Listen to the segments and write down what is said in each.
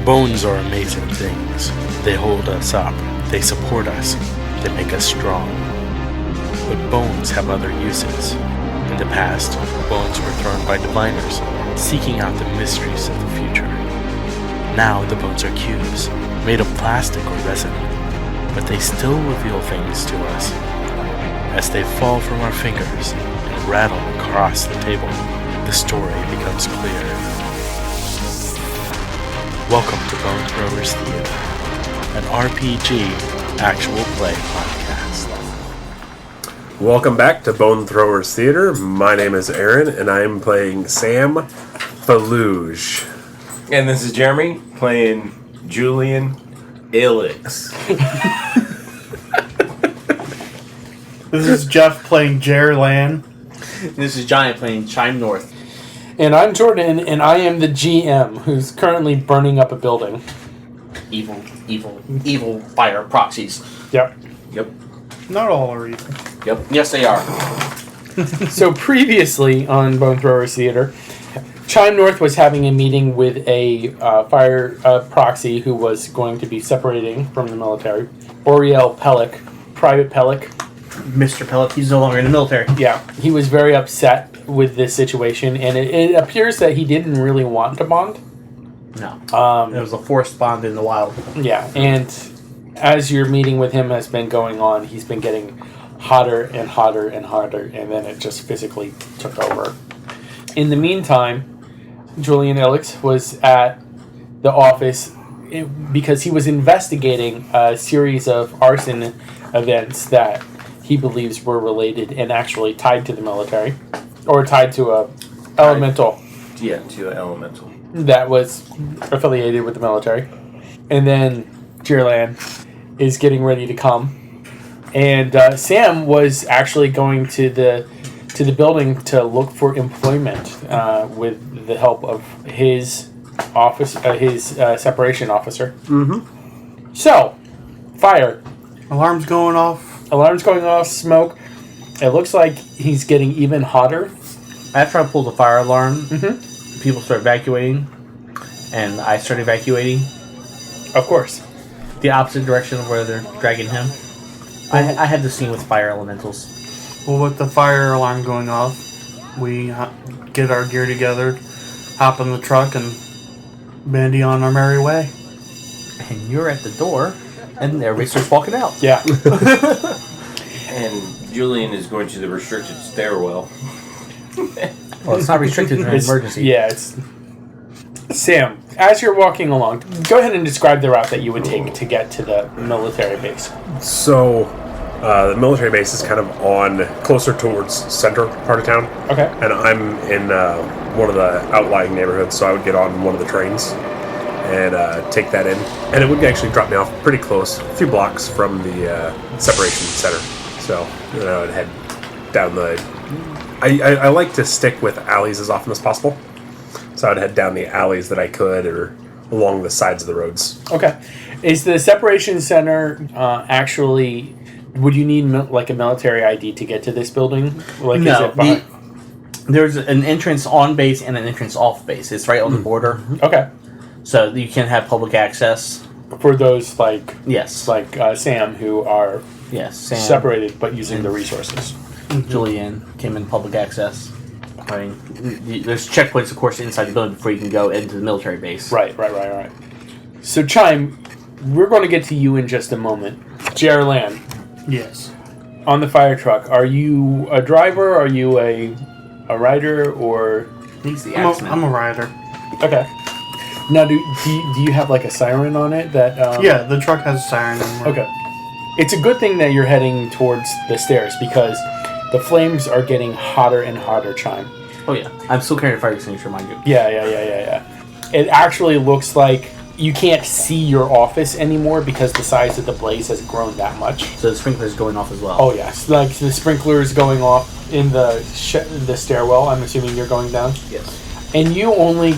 Bones are amazing things. They hold us up, they support us, they make us strong. But bones have other uses. In the past, bones were thrown by diviners, seeking out the mysteries of the future. Now the bones are cubes, made of plastic or resin, but they still reveal things to us. As they fall from our fingers and rattle across the table, the story becomes clear. Welcome to Bone Throwers Theater, an RPG actual play podcast. Welcome back to Bone Throwers Theater. My name is Aaron, and I am playing Sam Feluge. And this is Jeremy, playing Julian Illix. This is Jeff playing Jerr Lan. This is Giant playing Chime North. And I'm Jordan, and I am the GM who's currently burning up a building. Evil fire proxies. Yep. Not all are evil. Yep. Yes, they are. So previously on Bone Throwers Theater, Chime North was having a meeting with a fire proxy who was going to be separating from the military. Oriel Pellick, Private Pellick. Mr. Pellet, he's no longer in the military. Yeah, he was very upset with this situation, and it appears that he didn't really want to bond. No. It was a forced bond in the wild. Yeah, and as your meeting with him has been going on, he's been getting hotter and hotter and hotter, and then it just physically took over. In the meantime, Julian Illix was at the office because he was investigating a series of arson events that he believes were related and actually tied to the military, or tied to a elemental. Yeah, to an elemental. That was affiliated with the military. And then Jerr Lan is getting ready to come. And Sam was actually going to the building to look for employment with the help of his office, his separation officer. Mm-hmm. So, fire. Alarm's going off. Alarm's going off, smoke. It looks like he's getting even hotter. After I pulled the fire alarm, people start evacuating, and I start evacuating. Of course. The opposite direction of where they're dragging him. I had the scene with fire elementals. Well, with the fire alarm going off, we get our gear together, hop in the truck, and bandy on our merry way. And you're at the door, and everybody starts walking out. Yeah. And Julian is going to the restricted stairwell. Well, it's not restricted in an emergency. Yeah, it's... Sam, as you're walking along, go ahead and describe the route that you would take to get to the military base. So, the military base is kind of on closer towards center part of town. Okay. And I'm in one of the outlying neighborhoods, so I would get on one of the trains and take that in. And it would actually drop me off pretty close, a few blocks from the separation center. So, I would head down the... I like to stick with alleys as often as possible. So I'd head down the alleys that I could or along the sides of the roads. Okay. Is the separation center actually... Would you need like a military ID to get to this building? Like, No. Is it There's an entrance on base and an entrance off base. It's right on the border. Okay. So you can have public access. For those like... Yes. Like Sam, who are Yes. Sam, separated but using the resources. Julian came in public access. I mean, there's checkpoints, of course, inside the building before you can go into the military base. Right. So, Chime, we're going to get to you in just a moment. Jerr Lan, Yes. on the fire truck, are you a driver? Are you a rider? Or... He's the I'm axeman. a rider. Okay. Now, do you have like a siren on it that... Yeah, the truck has a siren. And Okay. It's a good thing that you're heading towards the stairs because the flames are getting hotter and hotter, Chime. Oh, yeah. I'm still carrying a fire extinguisher, mind you. Yeah. It actually looks like you can't see your office anymore because the size of the blaze has grown that much. So the sprinkler's going off as well. Oh, yes. Like the sprinkler's going off in the stairwell. I'm assuming you're going down. Yes. And you only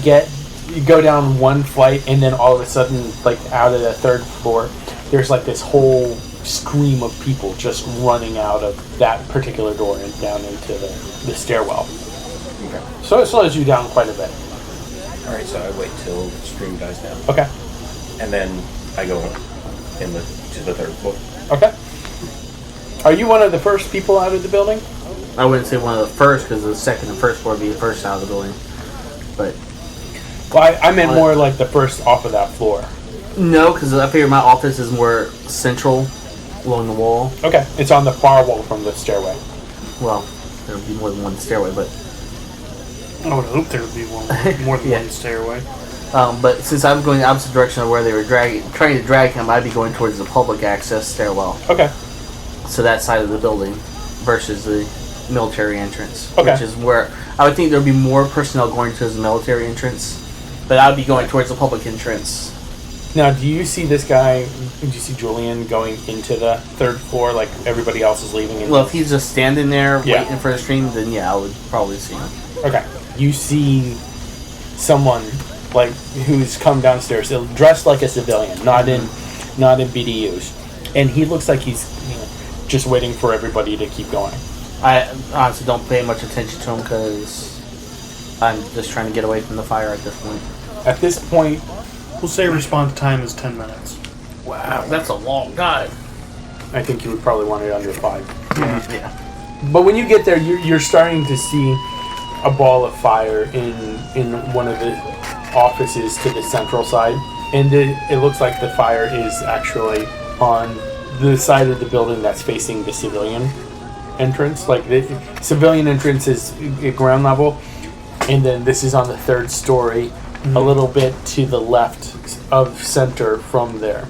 go down one flight and then all of a sudden, like out of the third floor, there's like this whole scream of people just running out of that particular door and down into the stairwell. Okay. So it slows you down quite a bit. Alright, so I wait till the stream dies down. Okay. and then I go to the third floor. Okay. Are you one of the first people out of the building? I wouldn't say one of the first, because the second and first floor would be the first out of the building. But Well, I meant more like the first off of that floor. no, because I figure my office is more central along the wall. Okay. It's on the far wall from the stairway. Well, there would be more than one stairway, but I would hope there would be more than Yeah. one stairway. but since I'm going the opposite direction of where they were trying to drag him, I'd be going towards the public access stairwell. Okay. So that side of the building versus the military entrance, Okay. which is where I would think there would be more personnel going towards the military entrance, but I would be going towards the public entrance. Now, do you see this guy? Do you see Julian going into the third floor like everybody else is leaving? Well, if he's just standing there Yeah. waiting for the stream, then yeah, I would probably see him. Okay. You see someone like who's come downstairs, dressed like a civilian, not in BDUs, and he looks like he's just waiting for everybody to keep going. I honestly don't pay much attention to him because I'm just trying to get away from the fire at this point. At this point, We'll say response time is 10 minutes. Wow, that's a long time. I think you would probably want it under 5. Yeah. But when you get there, you're starting to see a ball of fire in one of the offices to the central side, and it looks like the fire is actually on the side of the building that's facing the civilian entrance. Like the civilian entrance is at ground level, and then this is on the 3rd story, a little bit to the left of center from there.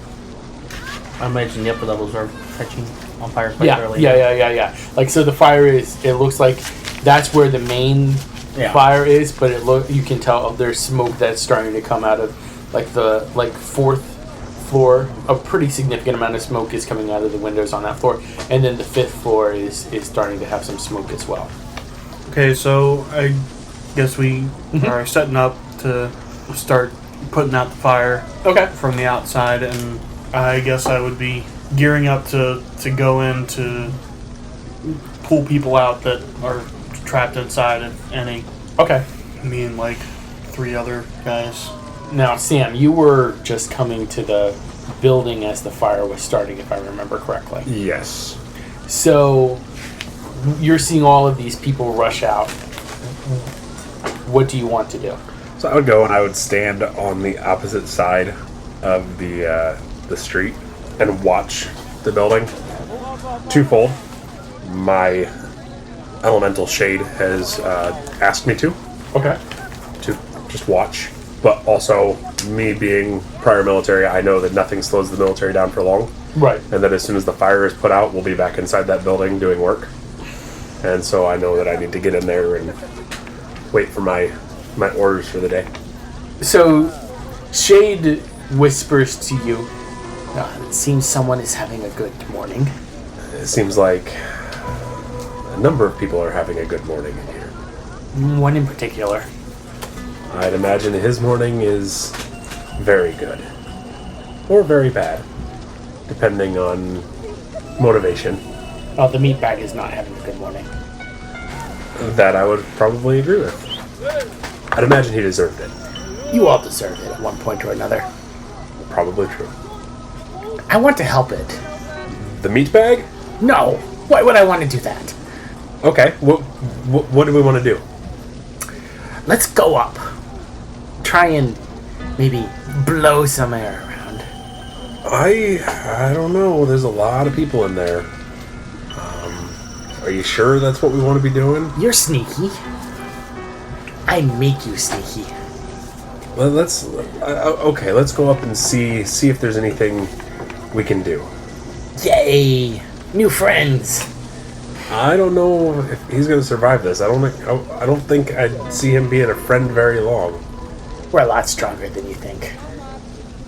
I imagine the upper levels are catching on fire quite Yeah, early. yeah. Like, so the fire it looks like that's where the main fire is, but you can tell there's smoke that's starting to come out of the 4th floor. A pretty significant amount of smoke is coming out of the windows on that floor, and then the 5th floor is starting to have some smoke as well. Okay, so I guess we are setting up to start putting out the fire Okay. from the outside, and I guess I would be gearing up to go in to pull people out that are trapped inside, if any. Okay. Me and like 3 other guys. Now, Sam, you were just coming to the building as the fire was starting, if I remember correctly. Yes. So you're seeing all of these people rush out. What do you want to do? So I would go and I would stand on the opposite side of the street and watch the building. Twofold. My elemental shade has asked me to just watch, but also me being prior military, I know that nothing slows the military down for long. Right. And that as soon as the fire is put out, we'll be back inside that building doing work. And so I know that I need to get in there and wait for my orders for the day. So Shade whispers to you, it seems someone is having a good morning. It seems like a number of people are having a good morning in here. One in particular. I'd imagine his morning is very good. Or very bad, depending on motivation. Oh, the meatbag is not having a good morning. That I would probably agree with. I'd imagine he deserved it. You all deserve it at one point or another. Probably true. I want to help it. The meat bag? No. Why would I want to do that? Okay. What do we want to do? Let's go up. Try and maybe blow some air around. I don't know. There's a lot of people in there. Are you sure that's what we want to be doing? You're sneaky. I make you sneaky. Well, let's go up and see if there's anything we can do. Yay! New friends. I don't know if he's going to survive this. I don't think I'd see him being a friend very long. We're a lot stronger than you think.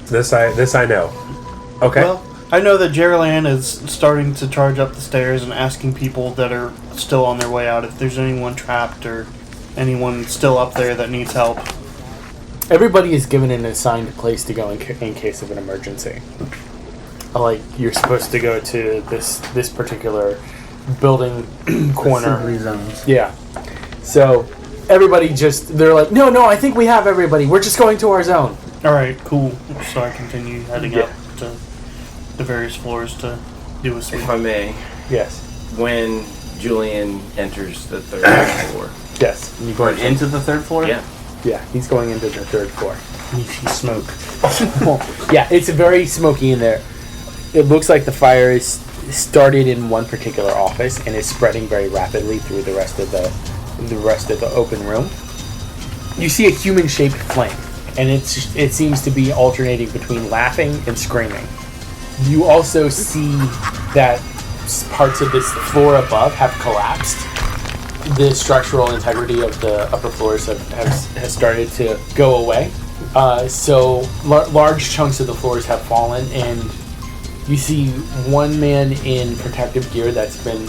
This I know. Okay. Well, I know that Jerr Lan is starting to charge up the stairs and asking people that are still on their way out if there's anyone trapped or anyone still up there that needs help. Everybody is given an assigned place to go in case of an emergency. Like, you're supposed to go to this particular building corner. Assembly zones. Yeah. So everybody they're like, no, I think we have everybody. We're just going to our zone. Alright, cool. So I continue heading Yeah. up to the various floors to do a sweep. If I may, Yes. when Julian enters the third floor. Yes. You going into the third floor? Yeah. Yeah, he's going into the third floor. You see smoke. Yeah, it's very smoky in there. It looks like the fire is started in one particular office and is spreading very rapidly through the rest of the open room. You see a human-shaped flame, and it seems to be alternating between laughing and screaming. You also see that parts of this floor above have collapsed. The structural integrity of the upper floors has started to go away. So large chunks of the floors have fallen, and you see one man in protective gear that's been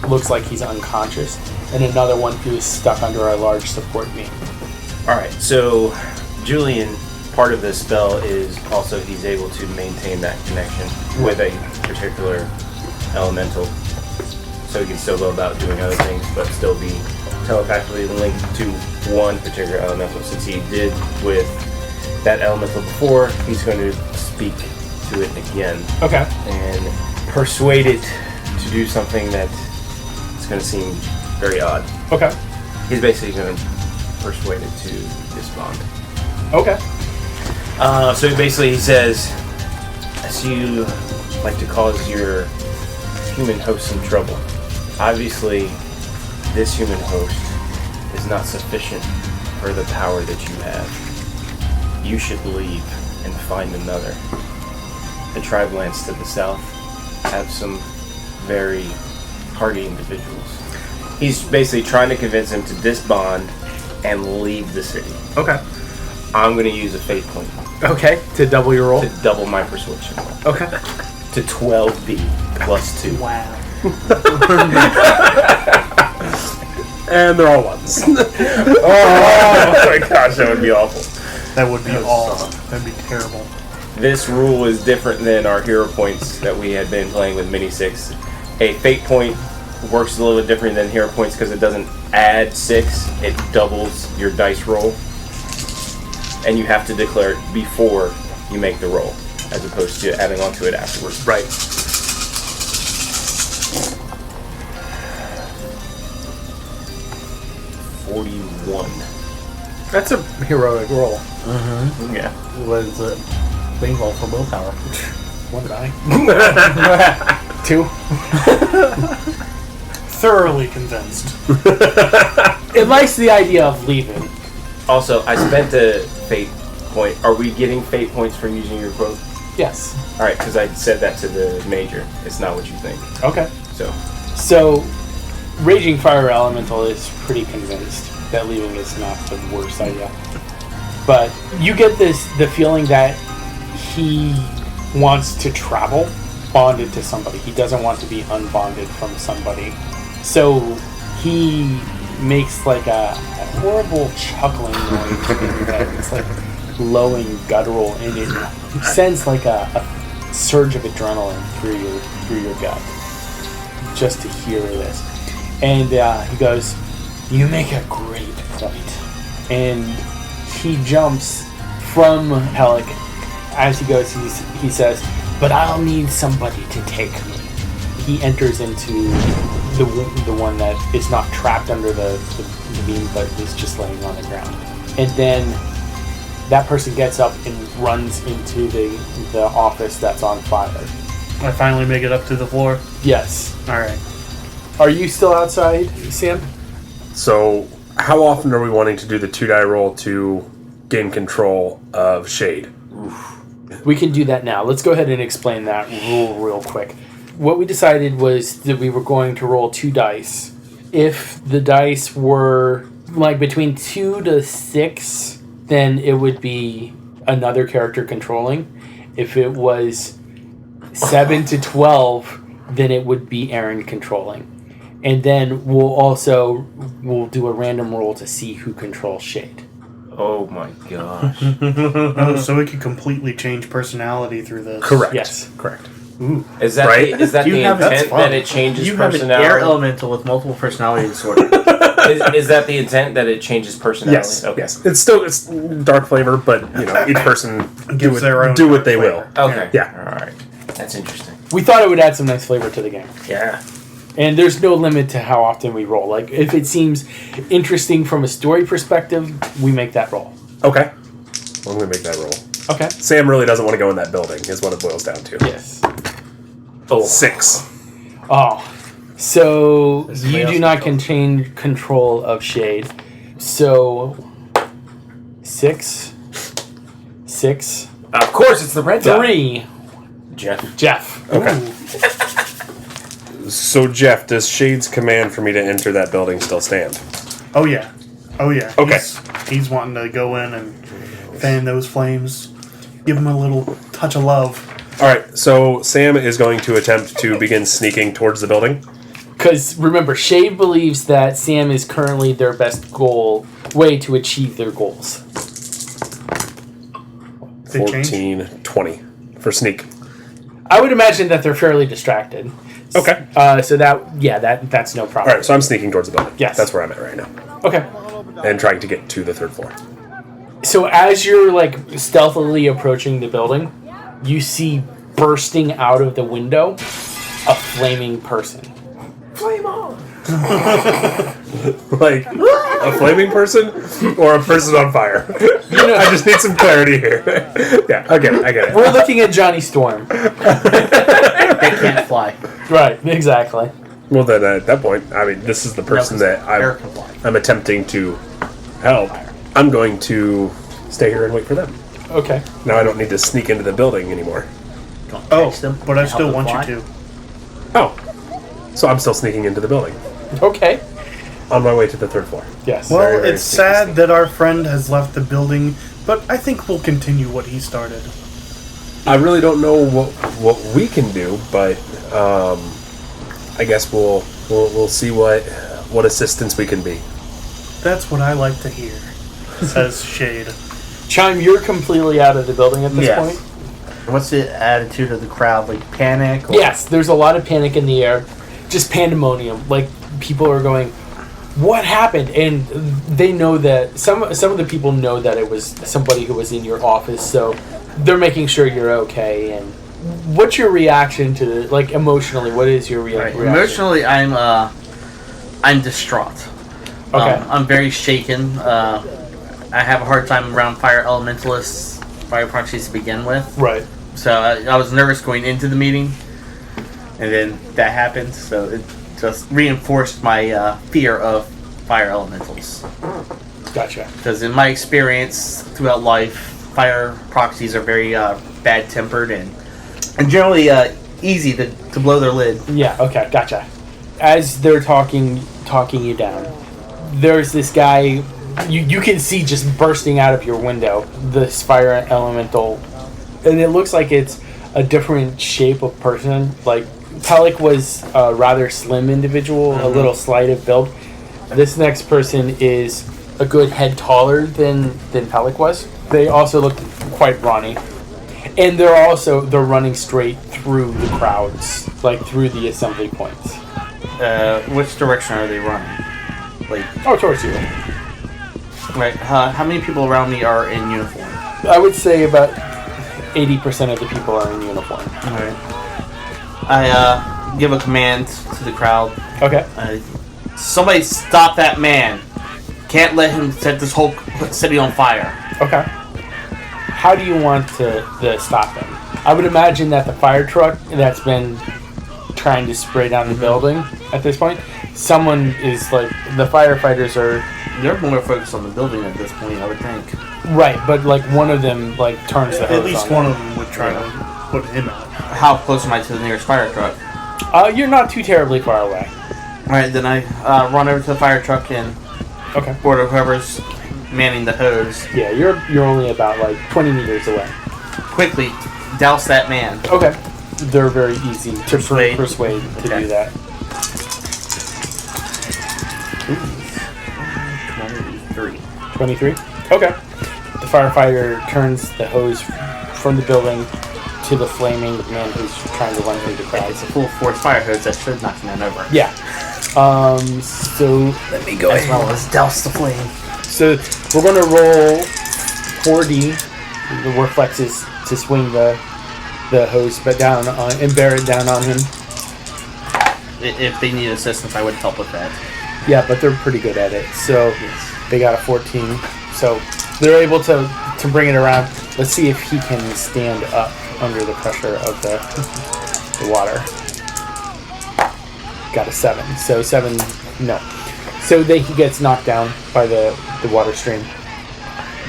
looks like he's unconscious, and another one who is stuck under a large support beam. Alright, so Julian, part of this spell is also he's able to maintain that connection with a particular elemental. So he can still go about doing other things, but still be telepathically linked to one particular elemental. Since he did with that elemental before, he's going to speak to it again. Okay. And persuade it to do something that is going to seem very odd. Okay. He's basically going to persuade it to disbond. Okay. So basically he says, as you like to cause your human host some trouble, obviously this human host is not sufficient for the power that you have. You should leave and find another. The tribe lands to the south have some very hardy individuals. He's basically trying to convince him to disbond and leave the city. Okay. I'm going to use a fate point Okay. To double your roll. to double my persuasion Okay. to 12B plus 2. Wow. And they're all ones. Oh my gosh, that would be awful. That would be awful. That'd be terrible. This rule is different than our hero points that we had been playing with Mini 6. A fate point works a little bit different than hero points because it doesn't add 6, it doubles your dice roll. And you have to declare it before you make the roll, as opposed to adding onto it afterwards. Right. That's a heroic roll. Yeah. Was a thing roll for willpower. One die. 2. Thoroughly convinced. It likes the idea of leaving. Also, I spent a fate point. Are we getting fate points for using your quote? Yes. Alright, because I said that to the major. It's not what you think. Okay. So, Raging Fire Elemental is pretty convinced that leaving is not the worst idea. But you get the feeling that he wants to travel bonded to somebody. He doesn't want to be unbonded from somebody. So he makes like a horrible chuckling noise in your head. It's like low and guttural, and it sends like a surge of adrenaline through your gut just to hear this. And he goes, "You make a great point." And he jumps from Helic. As he goes, he says, "But I'll need somebody to take me." He enters into the one that is not trapped under the beam, but is just laying on the ground. And then that person gets up and runs into the office that's on fire. I finally make it up to the floor. Yes. Alright. Are you still outside, Sam? So, how often are we wanting to do the 2-die roll to gain control of Shade? We can do that now. Let's go ahead and explain that rule real quick. What we decided was that we were going to roll 2 dice. If the dice were like between 2 to 6, then it would be another character controlling. If it was 7 to 12, then it would be Aaron controlling. And then we'll do a random roll to see who controls Shade. oh my gosh. Oh, so we could completely change personality through this. Correct. Yes. Correct. Ooh. Is that Right? the, is that You the have- that's intent fun. that it changes You have an personality? air elemental with multiple personality disorder. Is that the intent, that it changes personality? Yes. Okay. Yes. It's dark flavor, but each person Gives their own do what they flavor. will. Okay. Yeah. All right. That's interesting. We thought it would add some nice flavor to the game. Yeah. And there's no limit to how often we roll. Like, if it seems interesting from a story perspective, we make that roll. Okay. Well, I'm gonna make that roll. Okay. Sam really doesn't want to go in that building, is what it boils down to. Yes. Oh. 6. Oh. So, This you fails do not contain control of Shade. So, 6. Of course, it's the red dot. 3. Jeff. Okay. So, Jeff, does Shade's command for me to enter that building still stand? Oh yeah. Okay. He's wanting to go in and fan those flames. Give him a little touch of love. All right. So, Sam is going to attempt to begin sneaking towards the building. Because, remember, Shade believes that Sam is currently their best way to achieve their goals. They change? 14, 20 for sneak. I would imagine that they're fairly distracted. Okay. So that's no All problem. right. So, I'm sneaking towards the building. Yes. That's where I'm at right now. Okay. And trying to get to the 3rd floor. So as you're stealthily approaching the building, you see bursting out of the window a flaming person. Flame on. Like a flaming person or a person on fire? I just need some clarity here. Yeah, I get it. We're looking at Johnny Storm. They can't fly. Right, exactly. Well, then at that point, I mean, this is the person that Air can fly. I'm attempting to help. I'm going to stay here and wait for them. Okay. Now I don't need to sneak into the building anymore. Don't Oh, catch them. but I Help still them want fly. you to. Oh, so I'm still sneaking into the building Okay. on my way to the 3rd floor. Yes. Well, Very, very it's sneaky, sad sneaky. that our friend has left the building, but I think we'll continue what he started. I really don't know what we can do, but I guess we'll see what assistance we can be. That's what I like to hear, says Shade. Chime, you're completely out of the building at this Yes. point. What's the attitude of the crowd? Like panic? Or Yes, there's a lot of panic in the air. Just pandemonium. Like, people are going, what happened? And they know that some of the people know that it was somebody who was in your office, so they're making sure you're okay. And what's your reaction to emotionally? What is your Right. reaction? Emotionally, I'm distraught. Okay. I'm very shaken. I have a hard time around fire elementalists, fire proxies to begin with. Right. So I was nervous going into the meeting, and then that happened. So it just reinforced my fear of fire elementals. Gotcha. Because in my experience throughout life, fire proxies are very bad-tempered and generally easy to blow their lid. Yeah, okay, gotcha. As they're talking you down, there's this guy you can see just bursting out of your window, this fire elemental, and it looks like it's a different shape of person. Like, Pellic was a rather slim individual, a little slight of build. This next person is a good head taller than Pellic was. They also look quite brawny. And they're running straight through the crowds, like through the assembly points. Which direction are they running? Like, Towards you. right? How many people around me are in uniform? I would say about 80% of the people are in uniform. Alright. I give a command to the crowd. Okay. Somebody stop that man. Can't let him set this whole city on fire. Okay. How do you want to stop him? I would imagine that the fire truck that's been trying to spray down the building at this point, someone is the firefighters are They're more focused on the building at this point, I would think. right, but one of them turns the hose At least on one them. of them would try to put him out. How close am I to the nearest fire truck? You're not too terribly far away. Alright, then I run over to the fire truck and Okay. order whoever's manning the hose. Yeah, you're only about 20 meters away. Quickly douse that man. Okay. They're very easy to persuade to Okay. do that. 23. 23? Okay. The firefighter turns the hose from the building to the flaming man who's trying to run through the crowd. It's a full force fire hose that should knock the man over. Yeah. So let me go As ahead. well as douse the flame. So we're going to roll 4D. The reflexes to swing the hose, but down on and bear it down on him. If they need assistance, I would help with that. Yeah, but they're pretty good at it. So Yes. they got a 14. So they're able to bring it around. Let's see if he can stand up under the pressure of the water. Got a 7. So 7, no. So he gets knocked down by the water stream.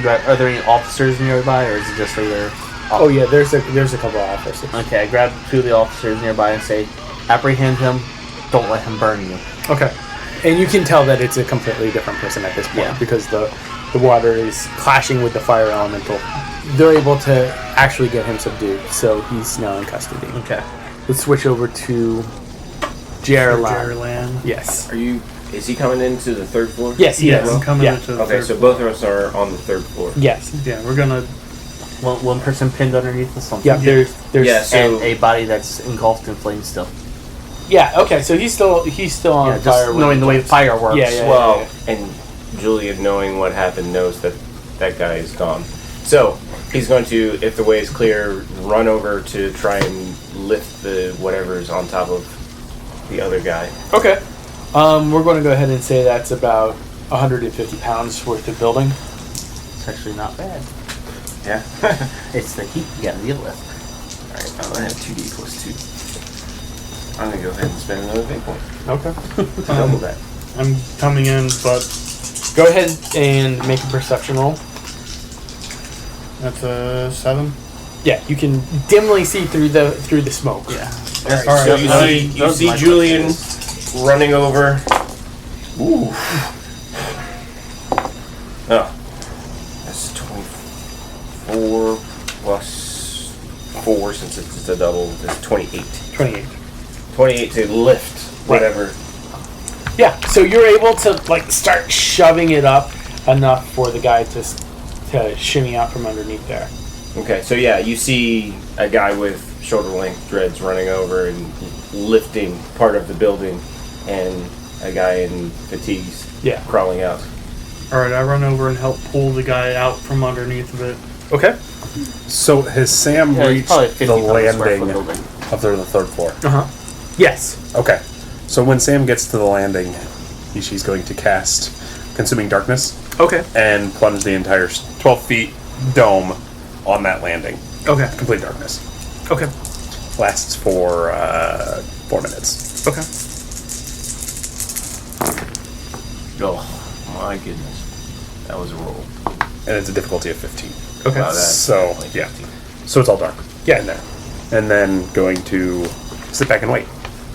Are there any officers nearby, or is it just regular? Oh yeah, there's a couple of officers. Okay, I grab 2 of the officers nearby and say, apprehend him, don't let him burn you. Okay. And you can tell that it's a completely different person at this point Yeah. because the water is clashing with the fire elemental. They're able to actually get him subdued, so he's now in custody. Okay. Let's switch over to Jerr Lan. Jerr Lan. Yes. Is he coming into the third floor? Yes, he Yeah, is. I'm coming Yeah. into the Okay, third so floor. both of us are on the third floor. Yes. Yeah, we're gonna. One person pinned underneath the something. Yeah, there's Yeah, so And a body that's engulfed in flames still. yeah, okay, so he's still on Yeah, fire. just with knowing the way fire works. Yeah, yeah. well, and Julian, knowing what happened, knows that that guy is gone. So he's going to, if the way is clear, run over to try and lift the whatever's on top of the other guy. Okay. We're going to go ahead and say that's about 150 pounds worth of building. It's actually not bad. Yeah. It's the heat you gotta deal with. Alright, I'm gonna have 2d plus 2. I'm gonna go ahead and spend another big point. Okay. Double that. I'm coming in, but Go ahead and make a perception roll. that's a 7. Yeah, you can dimly see through the smoke. Yeah. Alright, So you see Julian running over. Ooh. Oh. That's 24 plus 4 since it's a double. That's 28. 28. 28 to lift whatever. Yeah, so you're able to start shoving it up enough for the guy to shimmy out from underneath there. Okay, so yeah, you see a guy with shoulder length dreads running over and lifting part of the building, and a guy in fatigues Yeah. crawling out. Alright, I run over and help pull the guy out from underneath of it. Okay. So has Sam Yeah, it's reached probably the 50,000 square foot landing building. of the third floor? Uh-huh. Yes. Okay. So when Sam gets to the landing, she's going to cast Consuming Darkness Okay. and plunge the entire 12 feet dome on that landing. Okay. Complete darkness. Okay. Lasts for 4 minutes. Okay. Oh, my goodness. That was a roll. And it's a difficulty of 15. Okay. Wow, that's So, definitely yeah. 15. So it's all dark. Yeah. In there. And then going to sit back and wait.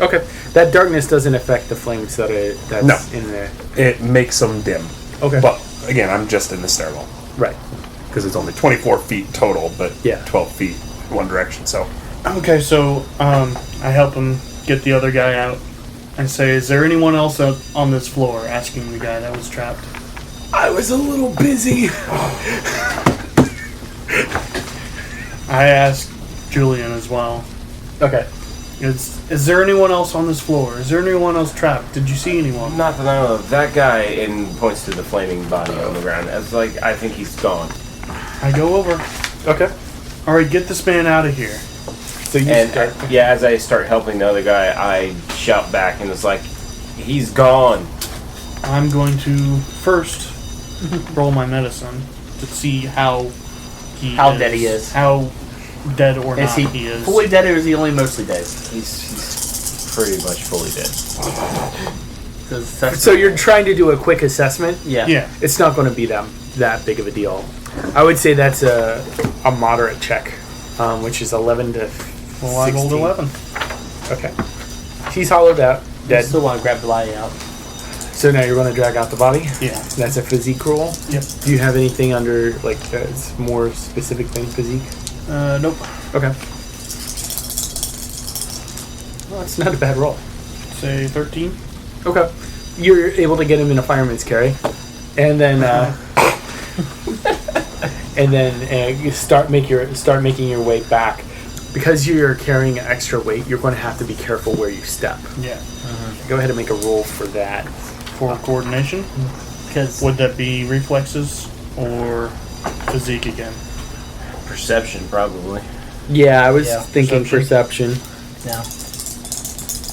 Okay. That darkness doesn't affect the flames that's No. in there. It makes them dim. Okay. But, again, I'm just in the stairwell. Right. Because it's only 24 feet total, but Yeah. 12 feet one direction, so... Okay, so I help him get the other guy out and say, is there anyone else out on this floor? Asking the guy that was trapped. I was a little busy. I asked Julian as well. Okay. Is there anyone else on this floor? Is there anyone else trapped? Did you see anyone? Not that I know of. That guy, and points to the flaming body on the ground. It's like, I think he's gone. I go over. Okay. Alright, get this man out of here. So you And start. yeah, as I start helping the other guy, I shout back, and it's like, he's gone. I'm going to first roll my medicine to see how Dead he is. How dead or Is not he he is. fully dead, or is he only mostly dead? He's pretty much fully dead. So you're trying to do a quick assessment. Yeah. Yeah. It's not going to be that big of a deal. I would say that's a moderate check, which is 11 to 16. Well, I rolled 11. Okay. He's hollowed out, dead. Still want to grab the body out. So now you're going to drag out the body? Yeah. That's a physique roll? Yep. Do you have anything under, that's more specific than physique? Nope. Okay. Well, it's not a bad roll. Say 13. Okay. You're able to get him in a fireman's carry, and then you start making your way back. Because you're carrying extra weight, you're going to have to be careful where you step. Yeah. Go ahead and make a roll for that. For coordination? Because Would that be reflexes or physique again? Perception, probably. Yeah, I was Yeah, thinking perception. no.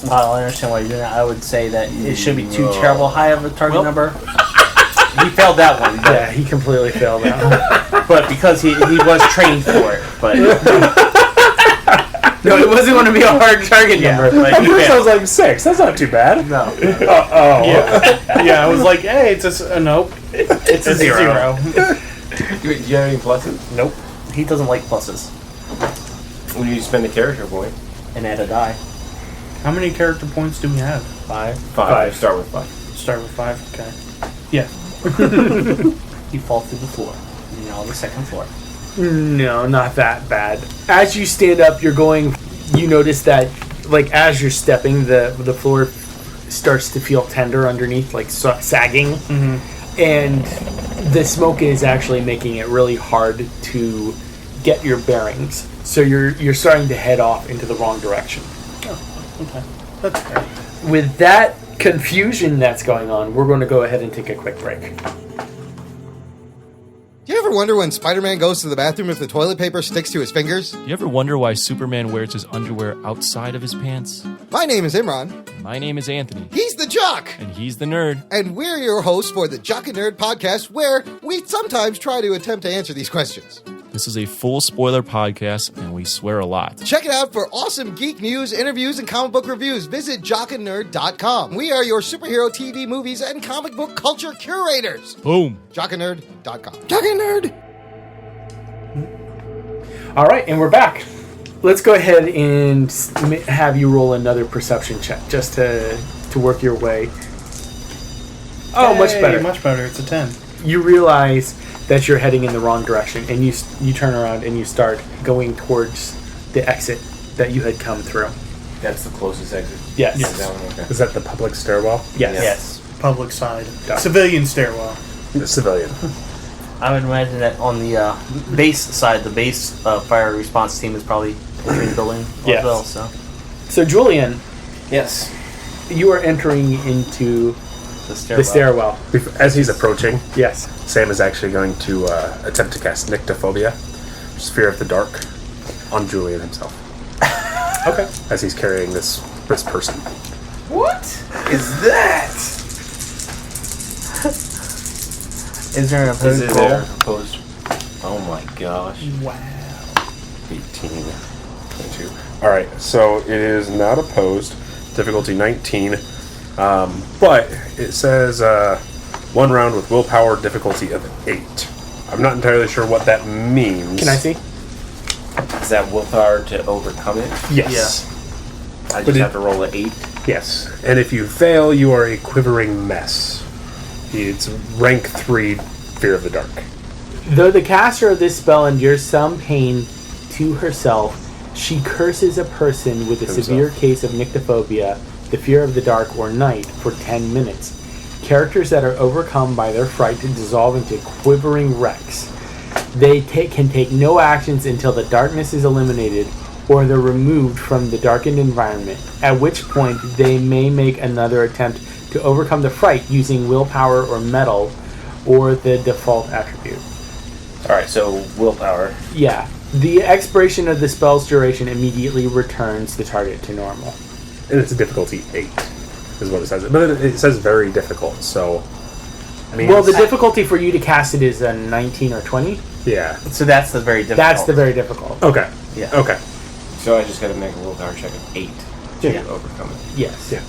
Well, I understand why you're doing that. I would say that it should be too terrible high of a target number. He failed that one, but, Yeah, he completely failed that one. but because he was trained for it. But No, it wasn't going to be a hard target number. but At he first I failed. was like 6. That's not too bad. No, Yeah, I was like, hey, it's a nope. it's a zero. Do you have any pluses? Nope. He doesn't like pluses. When you spend a character point, And add a die. How many character points do we have? 5. 5. Start with 5. Start with 5. Okay. Yeah. You fall through the floor. You're now on the second floor. No, not that bad. As you stand up, you notice that, like, as you're stepping, the floor starts to feel tender underneath, like sagging. Mm-hmm. And the smoke is actually making it really hard to get your bearings. So you're starting to head off into the wrong direction. Okay. That's fair. With that confusion that's going on, we're going to go ahead and take a quick break. Do you ever wonder when Spider-Man goes to the bathroom if the toilet paper sticks to his fingers? Do you ever wonder why Superman wears his underwear outside of his pants? My name is Imran. My name is Anthony. He's the Jock. And he's the nerd. And we're your hosts for the Jock and Nerd podcast, where we sometimes try to attempt to answer these questions. This is a full spoiler podcast, and we swear a lot. Check it out for awesome geek news, interviews, and comic book reviews. Visit jockandnerd.com. We are your superhero TV, movies, and comic book culture curators. Boom. Jockandnerd.com. Jock and Nerd! All right, and we're back. Let's go ahead and have you roll another perception check just to work your way. Oh, much Hey, better. Much better. It's a 10. You realize that you're heading in the wrong direction, and you turn around and you start going towards the exit that you had come through. That's the closest exit. Yes. Is that one? Okay. Is that the public stairwell? Yes. Public side. Yeah. Civilian stairwell. The civilian. I would imagine that on the base side, the base fire response team is probably entering the building Yes. as well. So So, Julian, Yes. you are entering into the stairwell. the stairwell. As he's approaching, Yes. Sam is actually going to attempt to cast Nyctophobia, which is fear of the dark, on Julian himself, Okay. as he's carrying this person. What is that? Is there an Is opposed it roll? there? Opposed. Oh my gosh. Wow. 18, 22. All right, so it is not opposed. Difficulty 19, but it says 1 round with willpower, difficulty of 8. I'm not entirely sure what that means. Can I see? Is that willpower to overcome it? Yes. I But just it- have to roll an 8. Yes. And if you fail, you are a quivering mess. It's rank 3, fear of the dark. Though the caster of this spell endures some pain to herself, she curses a person with a Himself. severe case of nyctophobia, the fear of the dark, or night, for 10 minutes. Characters that are overcome by their fright dissolve into quivering wrecks. They can take no actions until the darkness is eliminated or they're removed from the darkened environment, at which point they may make another attempt to overcome the fright using willpower or metal or the default attribute. Alright, so willpower. Yeah. The expiration of the spell's duration immediately returns the target to normal. And it's a difficulty 8, is what it says. But it says very difficult, so... I mean, Well, the difficulty for you to cast it is a 19 or 20. yeah. So that's the very difficult. That's the very difficult. Okay. Yeah. Okay. So I just gotta make a willpower check of 8 to Yeah. overcome it. Yes. Yeah.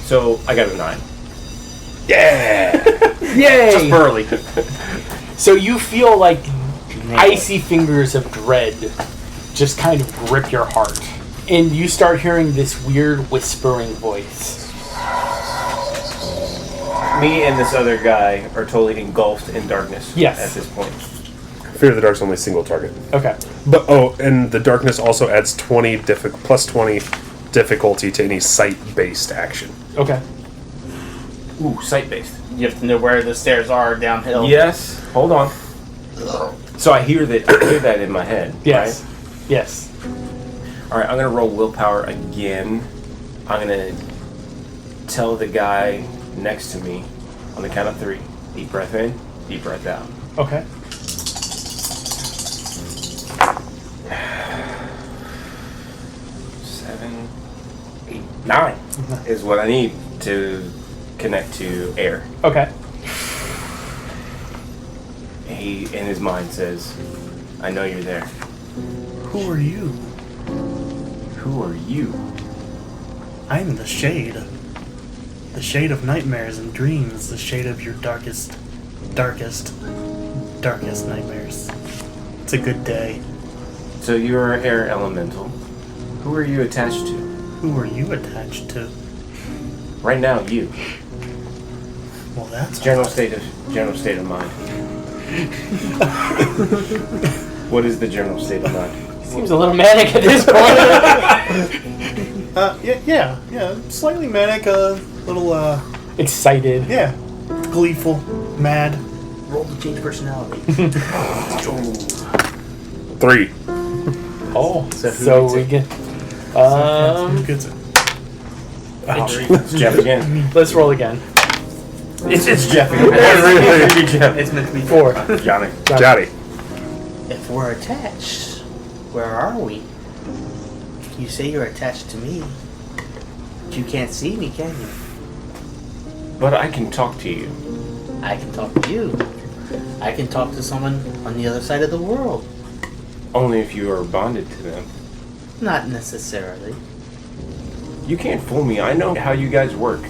So I got a 9. Yeah! Yay! Just burly. So you feel like icy fingers of dread just kind of grip your heart. And you start hearing this weird whispering voice. Me and this other guy are totally engulfed in darkness Yes. at this point. Fear of the dark's only single target. Okay. But and the darkness also adds plus 20 difficulty to any sight-based action. Okay. Ooh, sight-based. You have to know where the stairs are downhill. Yes. Hold on. So I hear that in my head. Yes. Yes. Right? Alright, I'm gonna roll willpower again. I'm gonna tell the guy next to me on the count of 3. Deep breath in, deep breath out. Okay. 7, 8, 9 is what I need to connect to air. Okay. He, in his mind, says, I know you're there. Who are you? Who are you? I'm the Shade. The shade of nightmares and dreams. The shade of your darkest nightmares. It's a good day. So you're an air elemental. Who are you attached to? Who are you attached to? Right now, you. Well, that's General state of mind. What is the general state of mind? Seems a little manic at this point. Yeah. Slightly manic, a little, Excited. yeah. Gleeful, mad. Roll to change personality. 3. Oh, So who so gets we it? get. Who gets it? It's Jeff again. Let's roll again. It's Jeff again. Really? Jeff. It's meant to be 4. Johnny. Johnny. If we're attached, where are we? You say you're attached to me, but you can't see me, can you? But I can talk to you. I can talk to you. I can talk to someone on the other side of the world. Only if you are bonded to them. Not necessarily. You can't fool me. I know how you guys work.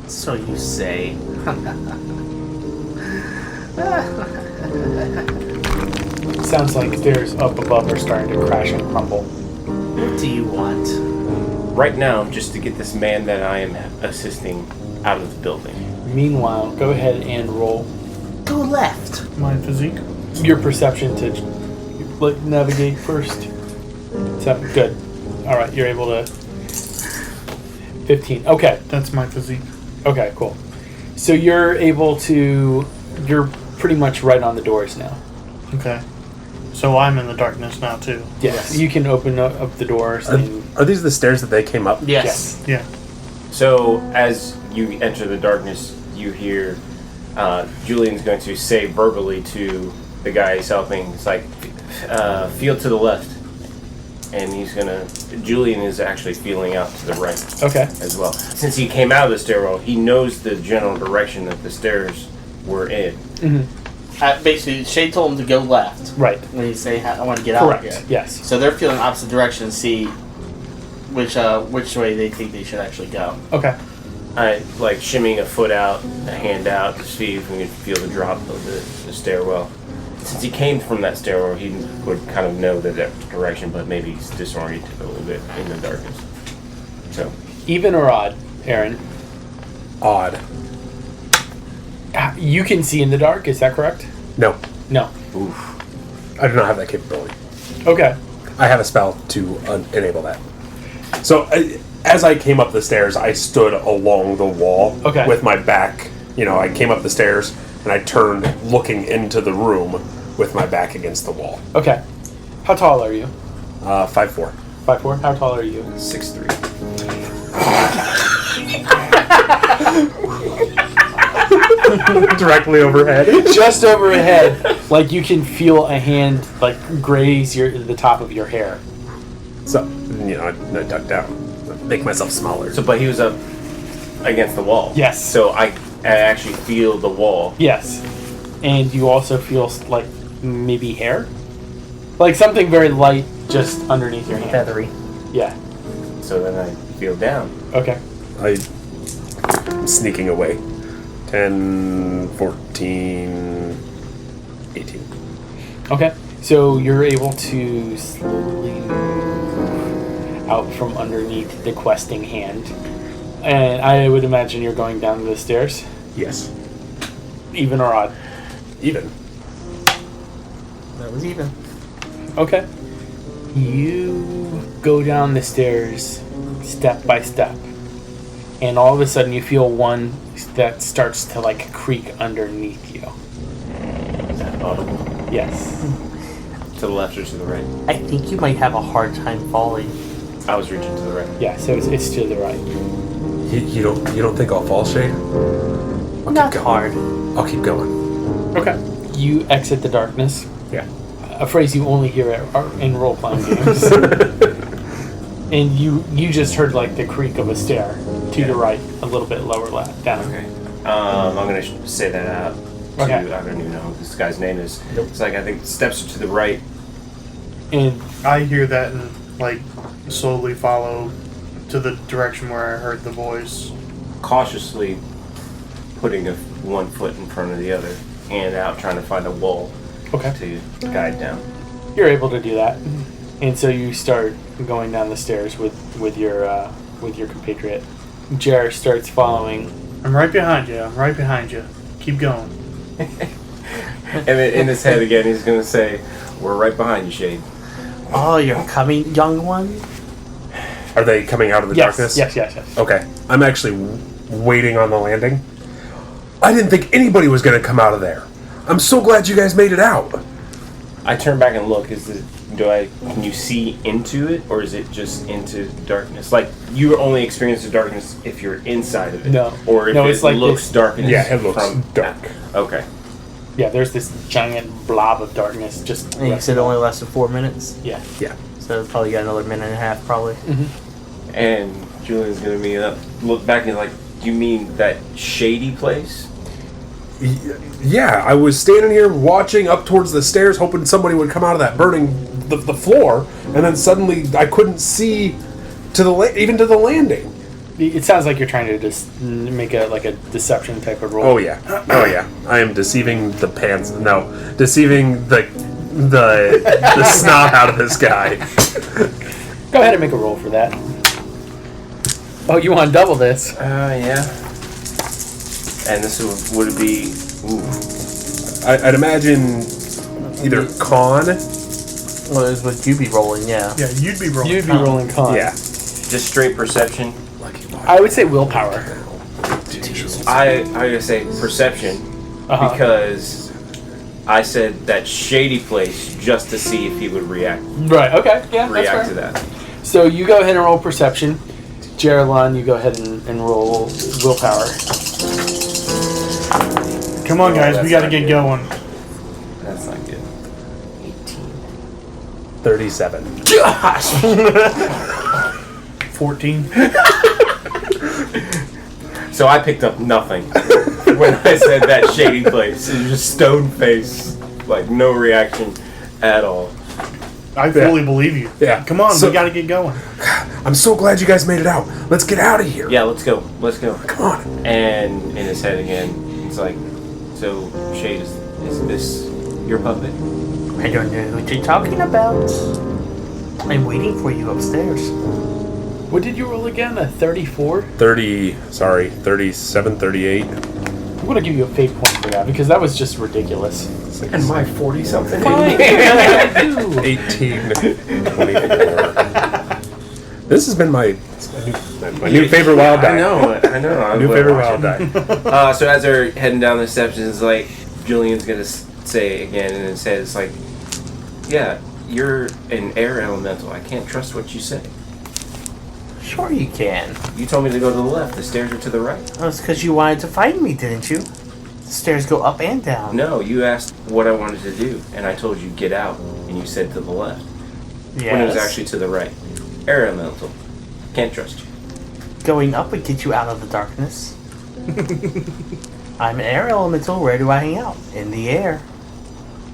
So you say. Sounds like stairs up above are starting to crash and crumble. What do you want? Right now, just to get this man that I am assisting out of the building. Meanwhile, go ahead and roll Go left. My physique. your perception to navigate first. 7. Good. All right, you're able to. 15. Okay. That's my physique. Okay. Cool. So you're able to. You're pretty much right on the doors now. Okay. So I'm in the darkness now, too. Yes. You can open up the doors. And, Are these the stairs that they came up? Yes. Yeah. So, as you enter the darkness, you hear Julian's going to say verbally to the guy he's helping, it's like, feel to the left. And he's going to... Julian is actually feeling out to the right Okay. as well. Since he came out of the stairwell, he knows the general direction that the stairs were in. Basically, Shay told him to go left. Right. When you say, I want to get out of Correct. here. Yes. So they're feeling opposite direction to see which way they think they should actually go. Okay. I like shimmying a foot out, a hand out to see if we can feel the drop of the stairwell. Since he came from that stairwell, he would kind of know that direction, but maybe he's disoriented a little bit in the darkness. So, Even or odd, Aaron? Odd. You can see in the dark, is that correct? No. No. I do not have that capability. Okay. I have a spell to enable that. So, as I came up the stairs, I stood along the wall with my back. You know, I came up the stairs and I turned looking into the room with my back against the wall. Okay. How tall are you? 5'4". 5'4"? How tall are you? 6'3". Directly overhead. Just overhead. Like you can feel a hand like graze the top of your hair. So, you know, I duck down. Make myself smaller. So, but he was up against the wall. Yes. So I actually feel the wall. Yes. And you also feel like maybe hair? Like something very light just underneath your hand. Feathery. Yeah. So then I feel down. Okay. I'm sneaking away. 10, 14, 18. Okay. So you're able to slowly move out from underneath the questing hand. And I would imagine you're going down the stairs? Yes. Even or odd? Even. That was even. Okay. You go down the stairs step by step. And all of a sudden you feel one that starts to like creak underneath you. Is that audible? Yes. To the left or to the right? I think you might have a hard time falling. I was reaching to the right. Yeah, so it's to the right. You don't think I'll fall, Shade? Not hard. I'll keep going. Okay. You exit the darkness. Yeah. A phrase you only hear in role-playing games. And you just heard like the creak of a stair to your right, a little bit lower down. Okay. I'm going to say that out to, Okay. I don't even know what this guy's name is. Nope. It's like, I think steps are to the right. And I hear that and like slowly follow to the direction where I heard the voice. Cautiously putting one foot in front of the other, hand out, trying to find a wall to guide down. you're able to do that. And so you start going down the stairs with your compatriot. Jerr starts following. I'm right behind you. I'm right behind you. Keep going. And then in his head again, he's going to say, "We're right behind you, Shade." Oh, you're coming, young one? Are they coming out of the darkness? Yes. Okay. I'm actually waiting on the landing. I didn't think anybody was going to come out of there. I'm so glad you guys made it out. I turn back and look. Can you see into it, or is it just into darkness? Like, you only experience the darkness if you're inside of it. No. Or if it's it like looks this. darkness. Yeah, it looks from dark. Okay. Yeah, there's this giant blob of darkness just. And you said it only lasted 4 minutes? Yeah. Yeah. So probably got another minute and a half, probably. Mm-hmm. And Julian's gonna look back and like, you mean that shady place? Yeah, I was standing here watching up towards the stairs, hoping somebody would come out of that burning the floor, and then suddenly I couldn't see even to the landing. It sounds like you're trying to just make a deception type of roll. Oh yeah, I am deceiving the pants. No, deceiving the snot out of this guy. Go ahead and make a roll for that. Oh, you want double this? Yeah. And this would be. Ooh. I'd imagine either con. Well, it would you be rolling, yeah. Yeah, you'd be rolling. You'd be rolling con. Yeah. Just straight perception. I would say willpower. I gotta say perception because I said that shady place just to see if he would react. Right. Okay. Yeah. React that's to fair. that. So you go ahead and roll perception. Jerr Lan, you go ahead and roll willpower. Come on, guys. We got to not get good. going. That's not good. 37. 14. So I picked up nothing when I said that shady place. It was just stone face, like no reaction at all. I fully believe you. Yeah. Come on, So- we got to get going. I'm so glad you guys made it out. Let's get out of here. Yeah, let's go. Let's go. Come on. And in his head again, he's like, "So Shade, is this your puppet?" I don't know what you're talking about. I'm waiting for you upstairs. What did you roll again? A 34? 37, 38. I'm going to give you a fate point for that because that was just ridiculous. And my 40-something. Fine. 18, 24. This has been my new favorite wild die. I know. New favorite wild die. So as they're heading down the steps, it's like Julian's gonna say again in his head, it's like, "Yeah, you're an air elemental. I can't trust what you say. Sure you can. You told me to go to the left. The stairs are to the right." That's because you wanted to find me, didn't you? The stairs go up and down. No, you asked what I wanted to do, and I told you get out, and you said to the left. Yes. When it was actually to the right. Air elemental. Can't trust you. Going up would get you out of the darkness. I'm an air elemental. Where do I hang out? In the air.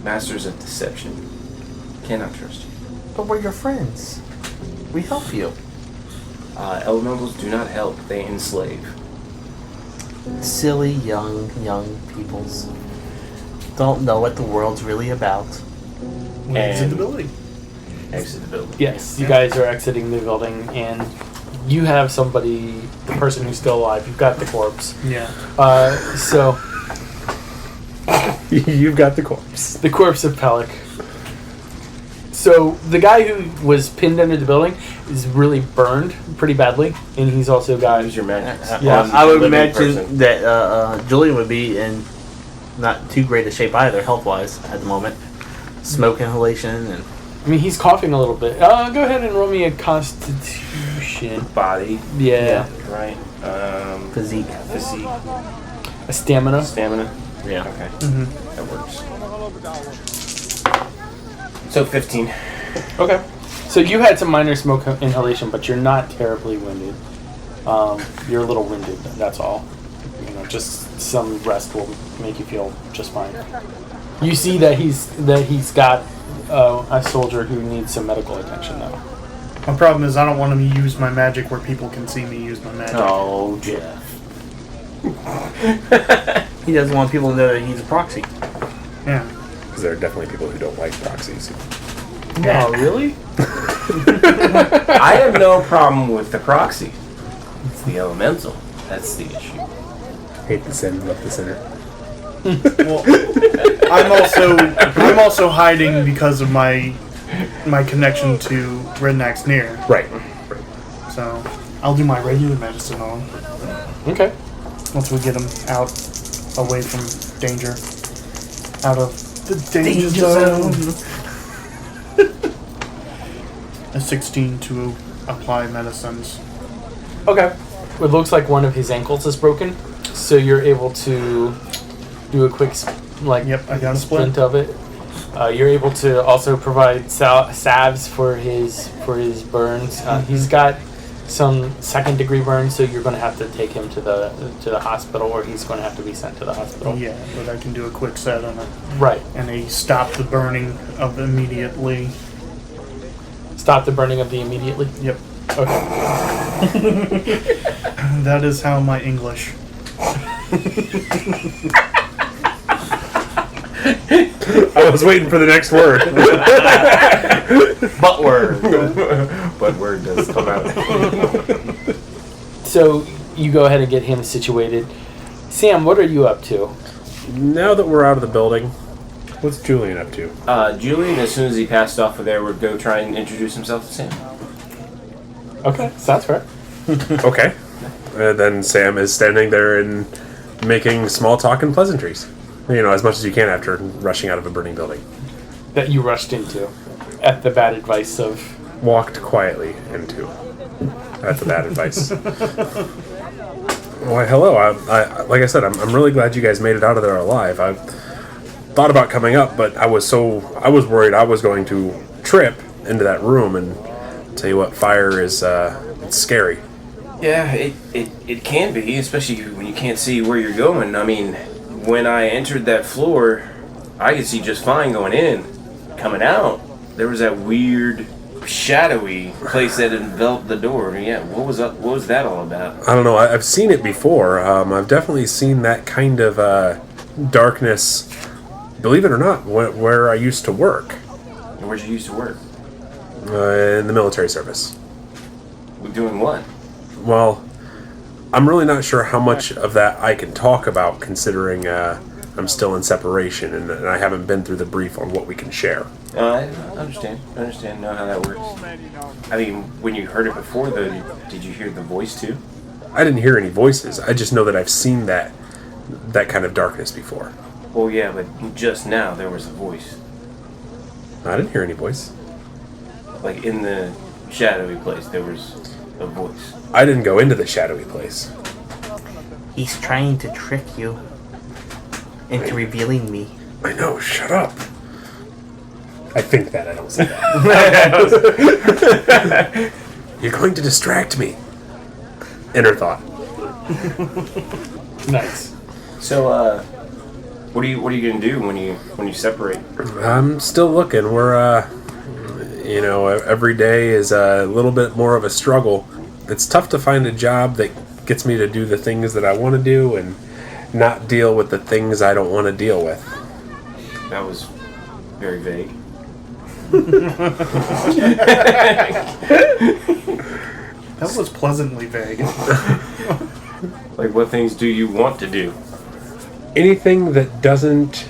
Masters of deception. Cannot trust you. But we're your friends. We help you. Elementals do not help. They enslave. Silly young peoples. Don't know what the world's really about. We exit the building. Exit the building. Yes, you guys are exiting the building, and you have somebody, the person who's still alive. You've got the corpse. Yeah. So You've got the corpse. the corpse of Pellic. So the guy who was pinned under the building is really burned pretty badly, and he's also got. Use your magic. Yeah. I would Living imagine person. that Julian would be in not too great a shape either, health-wise, at the moment. smoke inhalation and. I mean, he's coughing a little bit. Go ahead and roll me a Constitution. Body. Yeah. Right. Physique. A stamina. Stamina. Yeah. Okay. Mm-hmm. That works. So 15. Okay. So you had some minor smoke inhalation, but you're not terribly winded. You're a little winded. That's all. You know, just some rest will make you feel just fine. You see that he's got a soldier who needs some medical attention, though. My problem is I don't want to use my magic where people can see me use my magic. Oh, Jeff. He doesn't want people to know that he's a proxy. Yeah. Because there are definitely people who don't like proxies. Oh, really? I have no problem with the proxy. It's the elemental. That's the issue. Hate the sin, love the sinner. Well, I'm also hiding because of my connection to Redneck's near. Right. So I'll do my regular medicine on Okay. once we get him out, away from danger, out of the danger zone. A 16 to apply medicines. Okay. It looks like one of his ankles is broken, so you're able to do a quick, Yep, I got a splint splint. of it. You're able to also provide salves for his burns. He's got some second-degree burns, so you're going to have to take him to the hospital, or he's going to have to be sent to the hospital. Yeah, but I can do a quick set on it. Right. And a stop the burning of immediately. Stop the burning of the immediately? Yep. Okay. That is how my English. I was waiting for the next word. But word. But word does come out. So you go ahead and get him situated. Sam, what are you up to? Now that we're out of the building, what's Julian up to? Julian, as soon as he passed off of there, would go try and introduce himself to Sam. Okay, sounds fair. Okay. Then Sam is standing there and making small talk and pleasantries. You know, as much as you can after rushing out of a burning building. That you rushed into at the bad advice of... Walked quietly into. That's the bad advice. Why, hello. I like I said, I'm really glad you guys made it out of there alive. I thought about coming up, but I was worried I was going to trip into that room, and tell you what, fire is it's scary. Yeah, it can be, especially when you can't see where you're going. I mean, when I entered that floor, I could see just fine going in. Coming out, there was that weird, shadowy place that enveloped the door. Yeah, what was that all about? I don't know. I've seen it before. I've definitely seen that kind of darkness, believe it or not, where I used to work. Where'd you used to work? In the military service. Doing what? Well, I'm really not sure how much of that I can talk about, considering I'm still in separation and I haven't been through the brief on what we can share. I understand. Know how that works. I mean, when you heard it before, though, did you hear the voice too? I didn't hear any voices. I just know that I've seen that kind of darkness before. Well, yeah, but just now there was a voice. I didn't hear any voice. Like in the shadowy place, there was a voice. I didn't go into the shadowy place. He's trying to trick you into revealing me. I know, shut up. I think that, I don't say that. You're going to distract me. Inner thought. Nice. So, what are you gonna do when you separate? I'm still looking. We're, every day is a little bit more of a struggle. It's tough to find a job that gets me to do the things that I want to do and not deal with the things I don't want to deal with. That was very vague. That was pleasantly vague. Like, what things do you want to do? Anything that doesn't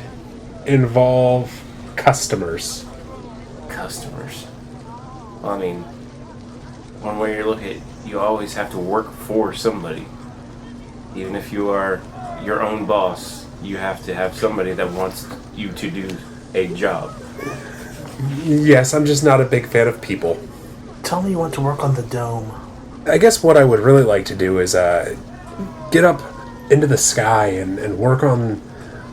involve customers. Customers. Well, I mean, one way you look at it, you always have to work for somebody. Even if you are your own boss, you have to have somebody that wants you to do a job. Yes, I'm just not a big fan of people. Tell me you want to work on the dome. I guess what I would really like to do is get up into the sky and work on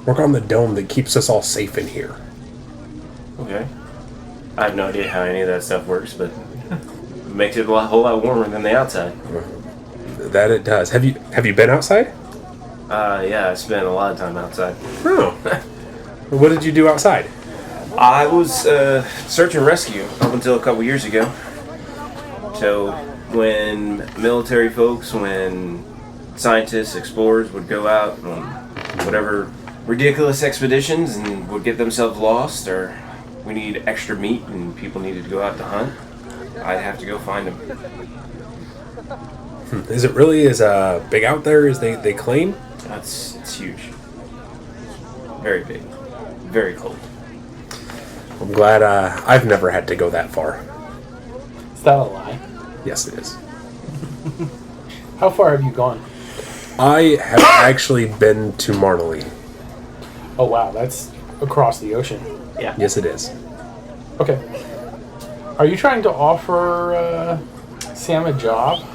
the dome that keeps us all safe in here. Okay. I have no idea how any of that stuff works, but it makes it a whole lot warmer than the outside. That it does. Have you been outside? Yeah, I spent a lot of time outside. Oh. What did you do outside? I was search and rescue up until a couple years ago. So when military folks, when scientists, explorers would go out on whatever ridiculous expeditions and would get themselves lost, or we need extra meat and people needed to go out to hunt, I'd have to go find them. Is it really as big out there as they claim? It's huge. Very big. Very cold. I'm glad I've never had to go that far. Is that a lie? Yes, it is. How far have you gone? I have actually been to Marnley. Oh wow, that's across the ocean. Yeah. Yes, it is. Okay. Are you trying to offer Sam a job?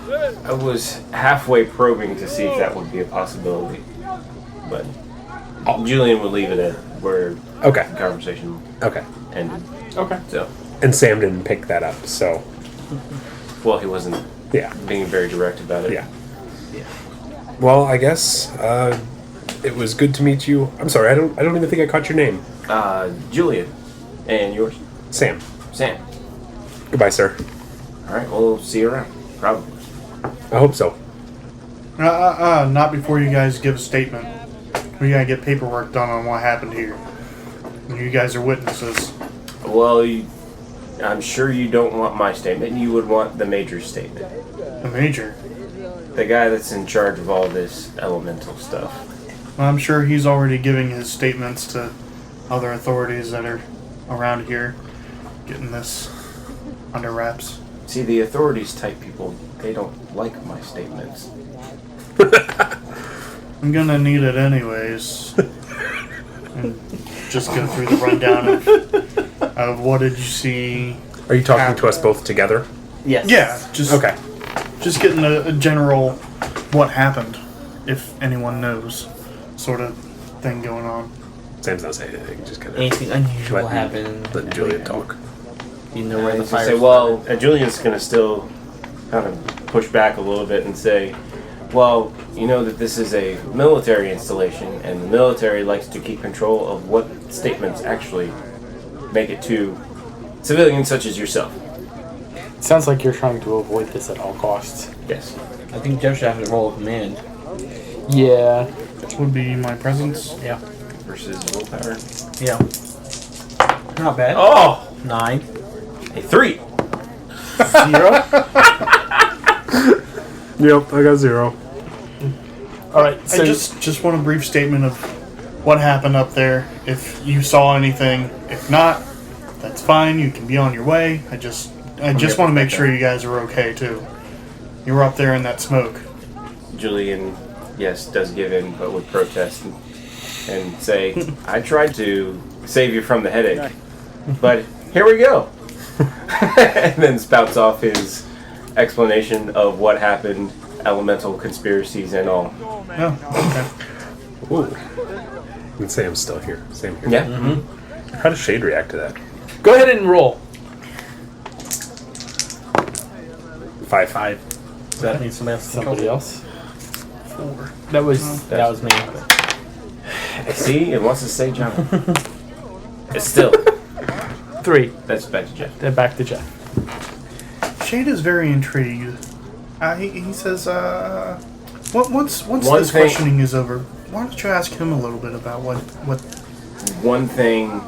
I was halfway probing to see if that would be a possibility, but Julian would leave it at where Okay. the conversation Okay. ended. Okay. So, And Sam didn't pick that up, so well, he wasn't yeah. being very direct about it. Yeah. Well, I guess it was good to meet you. I'm sorry, I don't even think I caught your name. Julian, and yours, Sam. Sam. Goodbye, sir. All right, we'll see you around. Probably. I hope so. Not before you guys give a statement. We gotta get paperwork done on what happened here. You guys are witnesses. Well, I'm sure you don't want my statement. You would want the Major's statement. The Major. The guy that's in charge of all this elemental stuff. Well, I'm sure he's already giving his statements to other authorities that are around here, getting this under wraps. See, the authorities type people, they don't like my statements. I'm gonna need it anyways. And just go through the rundown of what did you see. Are you talking to us both together? Yes. Yeah, just Okay. just getting a general what happened, if anyone knows, sort of thing going on. Sam's not saying anything, just kind of Anything unusual Let- happened? letting Julian talk. You know where the To fire. say, well, Julian's going to still kind of push back a little bit and say, well, you know that this is a military installation, and the military likes to keep control of what statements actually make it to civilians such as yourself. It sounds like you're trying to avoid this at all costs. Yes. I think Jeff should have to roll a command. Yeah. Would be my presence. Yeah. Versus willpower. Yeah. Not bad. Oh! 9. A 3! 0. Yep, I got 0. All right. So I just want a brief statement of what happened up there. If you saw anything, if not, that's fine. You can be on your way. I just want to make sure you guys are okay too. You were up there in that smoke. Julian, yes, does give in, but would protest and say, I tried to save you from the headache, but here we go. And then spouts off his explanation of what happened, elemental conspiracies and all. Oh, okay. Ooh. And Sam's still here. Sam here. Yeah. Mm-hmm. How does Shade react to that? go ahead and roll. 5. Does that mean somebody else? Somebody else. 4. That was That was me. See, it wants to say John. It's still. 3. That's back to Jeff. Then back to Jeff. Shade is very intrigued. He says, once One this thing- questioning is over, why don't you ask him a little bit about what One thing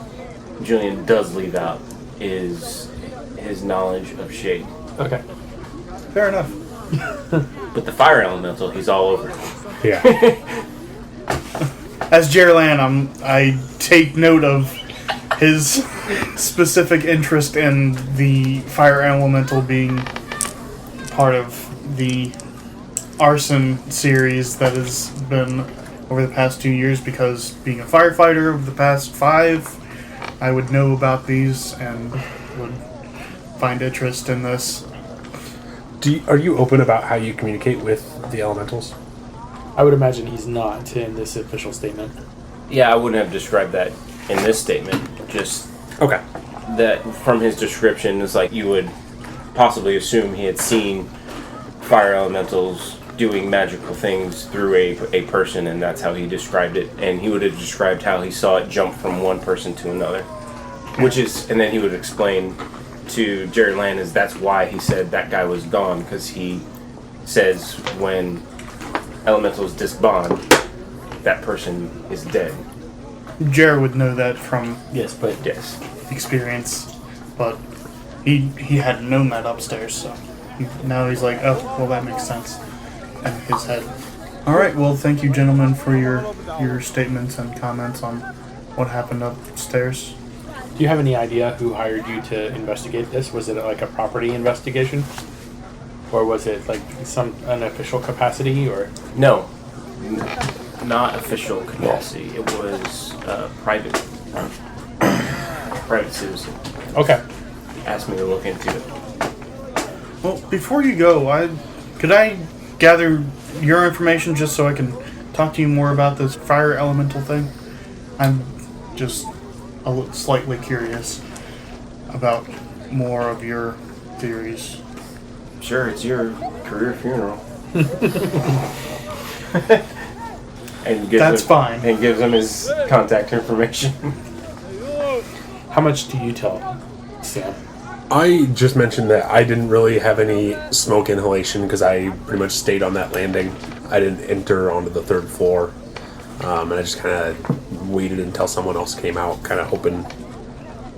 Julian does leave out is his knowledge of shade. Okay. Fair enough. But the fire elemental, he's all over. Yeah. As Jerr Lan, I take note of his specific interest in the fire elemental being part of the arson series that has been over the past 2 years, because being a firefighter over the past 5, I would know about these and would find interest in this. Are you open about how you communicate with the elementals? I would imagine he's not in this official statement. Yeah, I wouldn't have described that in this statement. Just Okay. that from his description, it's like you would possibly assume he had seen fire elementals doing magical things through a person, and that's how he described it. And he would have described how he saw it jump from one person to another, which is, and then he would explain to Jerr Lan is that's why he said that guy was gone, because he says when elementals disbond, that person is dead. Jerr would know that from Yes, but Yes. experience, but he hadn't known that upstairs, so now he's like, oh, well, that makes sense in his head. All right, well, thank you, gentlemen, for your statements and comments on what happened upstairs. do you have any idea who hired you to investigate this? Was it like a property investigation? Or was it like an official capacity, or? No, not official capacity. It was private citizen. Okay. Asked me to look into it. Well, before you go, could I gather your information just so I can talk to you more about this fire elemental thing? I'm just slightly curious about more of your theories. Sure, it's your career funeral. And That's fine. And gives him his contact information. How much do you tell Sam? I just mentioned that I didn't really have any smoke inhalation because I pretty much stayed on that landing. I didn't enter onto the third floor. And I just kind of waited until someone else came out, kind of hoping,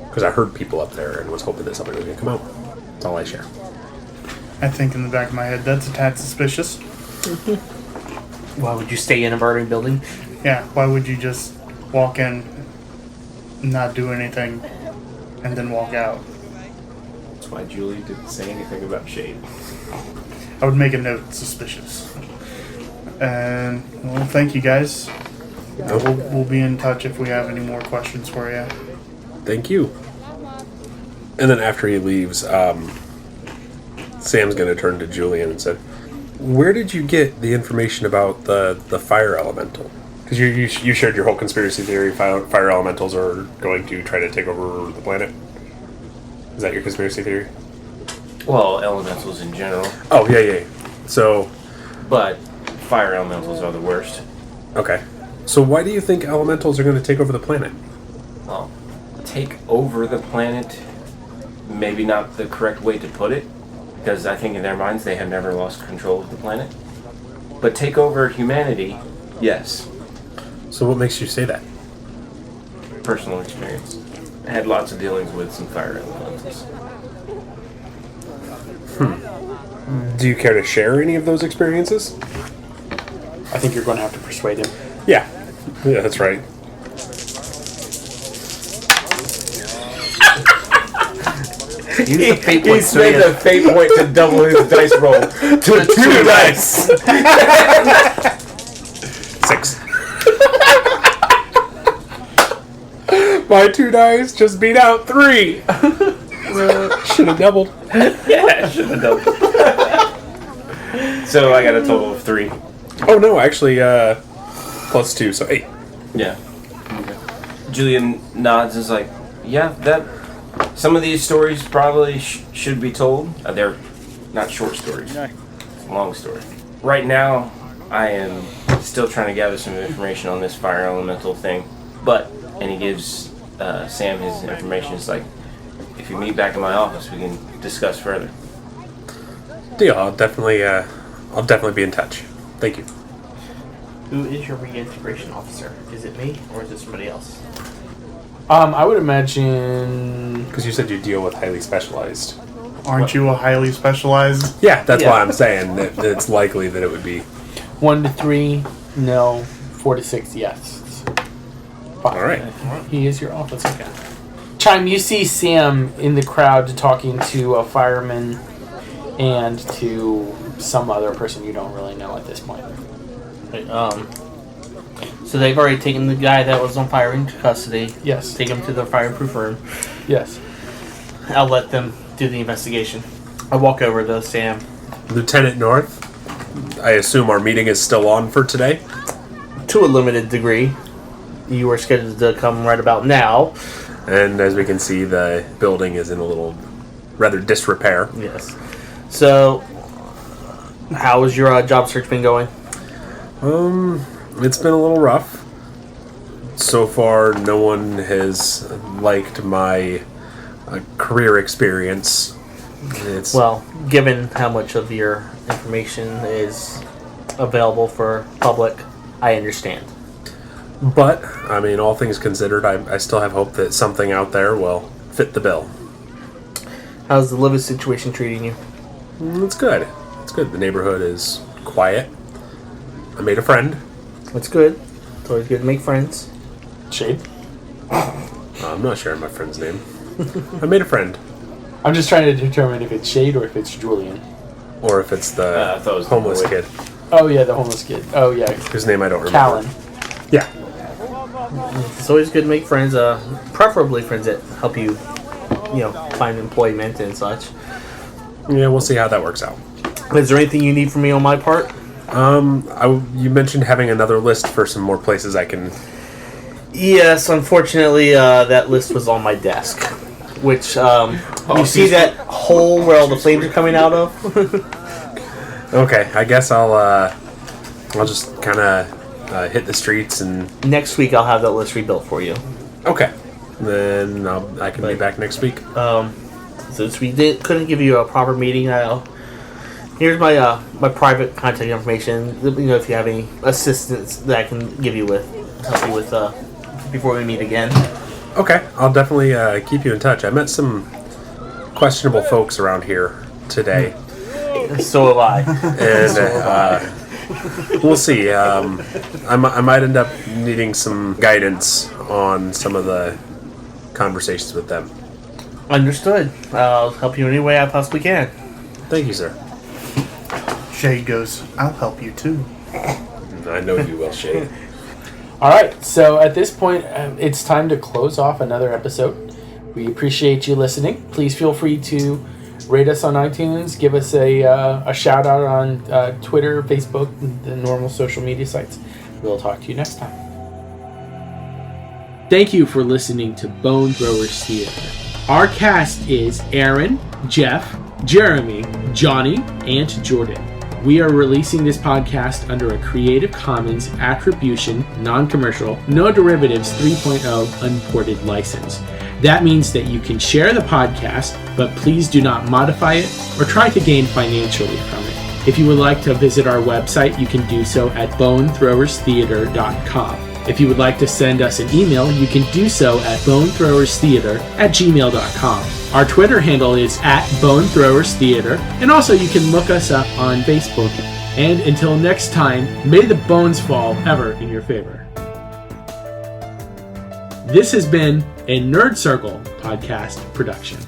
because I heard people up there and was hoping that somebody was going to come out. That's all I share. I think in the back of my head, that's a tad suspicious. Why would you stay in a burning building? Yeah, why would you just walk in, not do anything, and then walk out? That's why Julie didn't say anything about shade. I would make a note, suspicious. And, well, thank you guys. We'll be in touch if we have any more questions for you. Thank you. And then after he leaves, Sam's going to turn to Julian and said, where did you get the information about the fire elemental? Because you shared your whole conspiracy theory, fire elementals are going to try to take over the planet. Is that your conspiracy theory? Well, elementals in general. Oh, yeah. So... But fire elementals are the worst. Okay. So why do you think elementals are going to take over the planet? Well, take over the planet, maybe not the correct way to put it, because I think in their minds they have never lost control of the planet. But take over humanity, yes. So what makes you say that? Personal experience. I had lots of dealings with some fire elementals. Do you care to share any of those experiences? I think you're going to have to persuade him. Yeah, that's right. Use the fate He point so he spent a has- fate point to double his dice roll to 2 dice. 6. My 2 dice just beat out 3. Should have doubled. Yeah, should have doubled. So I got a total of 3. Oh no, actually, plus 2, so 8. Yeah. Okay. Julian nods and is like, yeah, that. Some of these stories probably should be told. They're not short stories. It's a long story. Right now, I am still trying to gather some information on this fire elemental thing. But, and he gives Sam his information. It's like, if you meet back in my office, we can discuss further. Deal. I'll definitely be in touch. Thank you. Who is your reintegration officer? Is it me or is it somebody else? I would imagine... Because you said you deal with highly specialized. Aren't you a highly specialized? Yeah, that's Yeah. why I'm saying that it's likely that it would be. 1 to 3, no. 4 to 6, yes. 5. All right. He is your officer guy. Chime, you see Sam in the crowd talking to a fireman and to some other person you don't really know at this point. So they've already taken the guy that was on fire into custody. Yes. Take him to the fireproof room. Yes. I'll let them do the investigation. I walk over to Sam. Lieutenant North, I assume our meeting is still on for today? To a limited degree. You were scheduled to come right about now. And as we can see, the building is in a little, rather disrepair. Yes. So, how has your job search been going? It's been a little rough. So far, no one has liked my career experience. Well, given how much of your information is available for public, I understand. But, I mean, all things considered, I still have hope that something out there will fit the bill. How's the living situation treating you? It's good. It's good. The neighborhood is quiet. I made a friend. That's good. It's always good to make friends. Shade? I'm not sharing my friend's name. I made a friend. I'm just trying to determine if it's Shade or if it's Julian. Or if it's the I thought it was homeless the boy. kid. Oh, yeah, the homeless kid. Oh, yeah. Whose name I don't remember. Callan. Yeah. It's always good to make friends, preferably friends that help you, find employment and such. Yeah, we'll see how that works out. Is there anything you need from me on my part? You mentioned having another list for some more places I can... Yes, unfortunately, that list was on my desk. Which, you see that hole where all the flames are coming out of? Okay, I guess I'll just kind of hit the streets and... Next week, I'll have that list rebuilt for you. Okay. Then I can be back next week. Since we couldn't give you a proper meeting, here's my my private contact information. If you have any assistance that I can help you with before we meet again. Okay, I'll definitely keep you in touch. I met some questionable folks around here today. So have I. And we'll see. I might end up needing some guidance on some of the conversations with them. Understood. I'll help you any way I possibly can. Thank you, sir. Shade goes, I'll help you too. I know you will, Shade. All right, so at this point, it's time to close off another episode. We appreciate you listening. Please feel free to rate us on iTunes, give us a shout out on Twitter, Facebook, the normal social media sites. We'll talk to you next time. Thank you for listening to Bone Throwers Theater. Our cast is Aaron, Jeff, Jeremy, Johnny, and Jordan. We are releasing this podcast under a Creative Commons Attribution, Non-Commercial, No Derivatives 3.0 Unported license. That means that you can share the podcast, but please do not modify it or try to gain financially from it. If you would like to visit our website, you can do so at bonethrowerstheater.com. If you would like to send us an email, you can do so at bonethrowerstheater@gmail.com. Our Twitter handle is @bonethrowerstheater, and also you can look us up on Facebook. And until next time, may the bones fall ever in your favor. This has been a Nerd Circle podcast production.